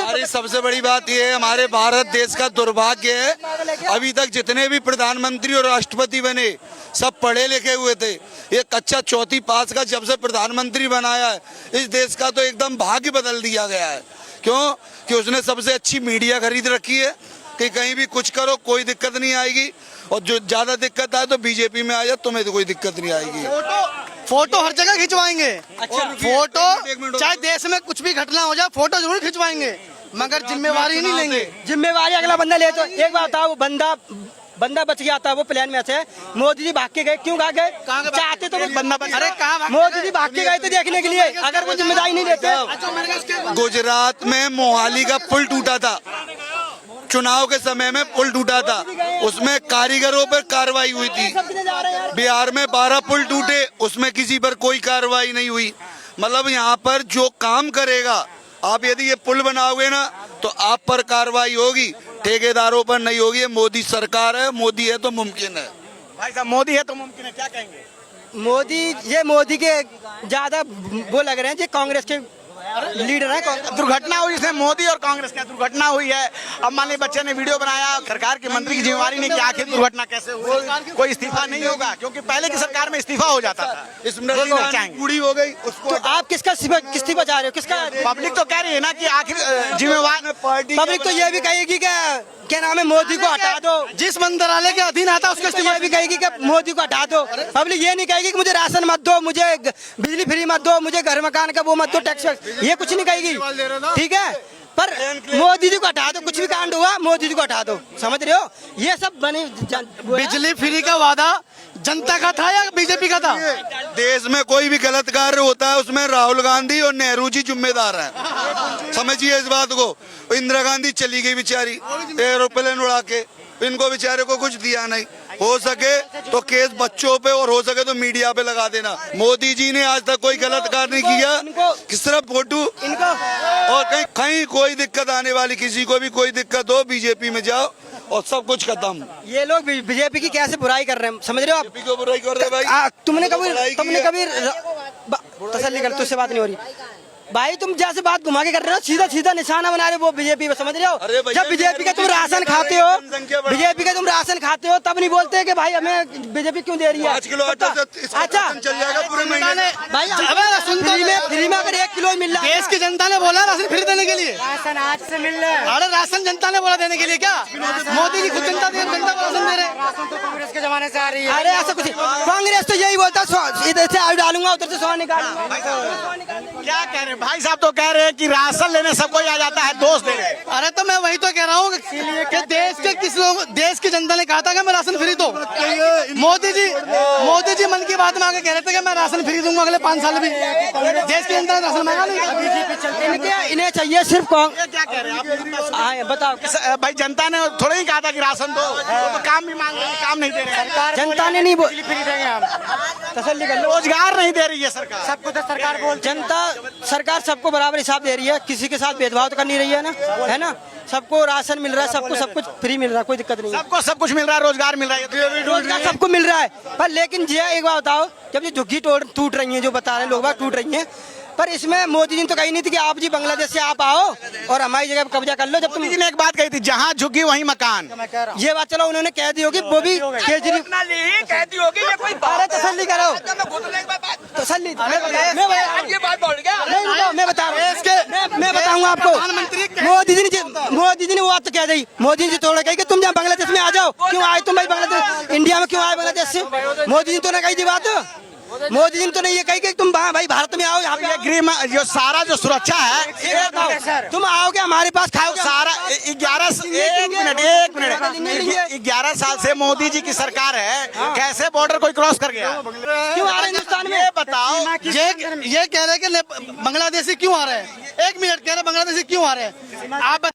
हमारी सबसे बड़ी बात यह है, हमारे भारत देश का दुर्भाग्य है, अभी तक जितने भी प्रधानमंत्री और राष्ट्रपति बने सब पढ़े लिखे हुए थे। ये कच्चा चौथी पास का जब से प्रधानमंत्री बनाया है, इस देश का तो एकदम भाग्य बदल दिया गया है। क्यों? कि उसने सबसे अच्छी मीडिया खरीद रखी है कि कहीं भी कुछ करो कोई दिक्कत नहीं आएगी, और जो ज्यादा दिक्कत आए तो बीजेपी में आ जाए, तुम्हें तो कोई दिक्कत नहीं आएगी। फोटो हर जगह खिंचवाएंगे। अच्छा, फोटो चाहे देश में कुछ भी घटना हो जाए, फोटो जरूर खिंचवाएंगे, मगर जिम्मेवारी नहीं लेंगे। जिम्मेवारी अगला बंदा ले। तो एक बात बताओ, बंदा बच गया था, वो प्लेन में से मोदी जी भाग के गए, क्यों भाग गए? चाहते तो बंदा अरे कहाँ मोदी जी भाग के गए थे देखने के लिए, अगर वो जिम्मेदारी नहीं लेते। गुजरात में मोहाली का पुल टूटा था, चुनाव के समय में पुल टूटा था, उसमें कारीगरों पर कार्रवाई हुई थी। बिहार में 12 पुल टूटे, उसमें किसी पर कोई कार्रवाई नहीं हुई। मतलब यहाँ पर जो काम करेगा, आप यदि ये पुल बनाओगे ना तो आप पर कार्रवाई होगी, ठेकेदारों पर नहीं होगी। ये मोदी सरकार है, मोदी है तो मुमकिन है। भाई साहब मोदी है तो मुमकिन है, क्या कहेंगे? मोदी के ज्यादा वो लग रहे हैं, जो कांग्रेस के लीडर है। दुर्घटना हुई, इसमें मोदी और कांग्रेस की दुर्घटना हुई है। अब मान लीजिए बच्चे ने वीडियो बनाया, सरकार के मंत्री की जिम्मेवारी नहीं कि आखिर दुर्घटना कैसे हुई, कोई इस्तीफा नहीं होगा, क्योंकि पहले की सरकार में इस्तीफा हो जाता था। इसमें पूरी हो गई उसको। तो आप किसका बचा रहे हो? किसका? पब्लिक तो कह रही है ना कि आखिर जिम्मेवार पब्लिक तो ये भी कहेगी क्या नाम है, मोदी को हटा दो। जिस मंत्रालय के अधीन आता है उसको तो ये भी कहेगी कि मोदी को हटा दो। पब्लिक ये नहीं कहेगी कि मुझे राशन मत दो, मुझे बिजली फ्री मत दो, मुझे घर मकान का वो मत दो, टैक्स, ये कुछ नहीं कहेगी। ठीक है, पर मोदी जी को हटा दो, कुछ भी कांड हुआ मोदी जी को हटा दो, समझ रहे हो? ये सब बनी बिजली फ्री का वादा जनता का था या बीजेपी का था? देश में कोई भी गलत कार्य होता है उसमें राहुल गांधी और नेहरू जी जिम्मेदार हैं, समझिए इस बात को। इंदिरा गांधी चली गई बेचारी एरोप्लेन उड़ा के, इनको बेचारे को कुछ दिया नहीं। हो सके तो केस बच्चों पे और हो सके तो मीडिया पे लगा देना। मोदी जी ने आज तक कोई गलत कार्य नहीं किया, किस तरह फोटो और कहीं कोई दिक्कत आने वाली, किसी को भी कोई दिक्कत हो बीजेपी में जाओ और सब कुछ खत्म। ये लोग बीजेपी की कैसे बुराई कर रहे हैं, समझ रहे हो आप? बीजेपी को बुराई कर रहे भाई। तुमने कभी तसल्ली कर, तुझसे बात नहीं हो रही भाई, तुम जैसे बात घुमा के कर रहे हो, सीधा निशाना बना रहे हो वो बीजेपी, समझ रहे हो? जब बीजेपी का तुम राशन खाते हो, बीजेपी का तुम राशन खाते हो, तब नहीं बोलते कि भाई हमें बीजेपी क्यों दे रही है? 5 किलो आटा अच्छा चल जाएगा पूरे महीने। भाई फ्री में अगर 1 किलो मिल रहा है, देश की जनता ने बोला राशन फ्री देने के लिए, राशन आज से मिल रहा है। अरे राशन जनता ने बोला देने के लिए, क्या मोदी जी खुद जनता को राशन दे रहे? राशन तो कांग्रेस के जमाने से आ रही है। अरे ऐसा कुछ कांग्रेस तो यही बोलता है, इधर से आलू डालूंगा उधर से 100 निकालूंगा। क्या कह रहे हैं भाई साहब? तो कह रहे हैं कि राशन लेने सब कोई आ जाता है, दोष दे रहे हैं। अरे तो मैं वही तो कह रहा हूँ कि देश की जनता ने कहा था कि मैं राशन फ्री दो। मोदी जी मन की बात में आके कह रहे थे कि मैं राशन फ्री दूंगा अगले 5 साल भी। देश की जनता ने राशन मांगा नहीं। इन्हें चाहिए सिर्फ क्या कह रहे हैं आप? बताओ भाई जनता ने थोड़ा ही कहा था कि राशन दो, तो काम भी मांग रहे हैं, काम नहीं दे रहे हैं। जनता ने नहीं फ्री देंगे हम, तसल्ली कर लो। रोजगार नहीं दे रही है सरकार। सबको तो सरकार बोल, सरकार सबको बराबर हिसाब दे रही है, किसी के साथ भेदभाव तो कर नहीं रही है ना, है ना? सबको राशन मिल रहा है, सबको सब कुछ फ्री मिल रहा है, कोई दिक्कत नहीं है। सबको सब कुछ मिल रहा है, रोजगार मिल रहा है, रोजगार सबको मिल रहा है। पर लेकिन ये एक बात बताओ, जब ये झुग्गी टूट रही है, जो बता रहे हैं लोग बात टूट रही है, पर इसमें मोदी जी ने तो कही नहीं थी कि आप जी बांग्लादेश से आप आओ और हमारी जगह कब्जा कर लो। जब मोदी जी ने एक बात कही थी, जहाँ झुग्गी वहीं मकान। ये बात चलो उन्होंने कह दी होगी, वो भी केजरीवाल कहती होगी ये कोई अरे तसल्ली करो, तसल्ली मैं बता रहा हूँ, मैं बताऊंगा आपको। मोदी जी ने वो बात तो कह दी, मोदी जी थोड़ा कही कि तुम जहाँ बांग्लादेश में आ जाओ। क्यों आए तुम भाई बांग्लादेश, इंडिया में क्यों आए बांग्लादेश से? मोदी जी तो ने कही थी बात, मोदी जी ने तो नहीं ये कही कि तुम भाई भारत में आओ, यहाँ पे गृह जो सारा जो सुरक्षा है, तुम आओगे हमारे पास खाओगे सारा 11 साल से मोदी जी की सरकार है, कैसे बॉर्डर कोई क्रॉस कर गया? क्यों आ रहे हिंदुस्तान में? ये बताओ। ये कह रहे हैं कि बांग्लादेशी क्यों आ रहे हैं? 1 मिनट कह रहे हैं बांग्लादेशी क्यों आ रहे हैं? आप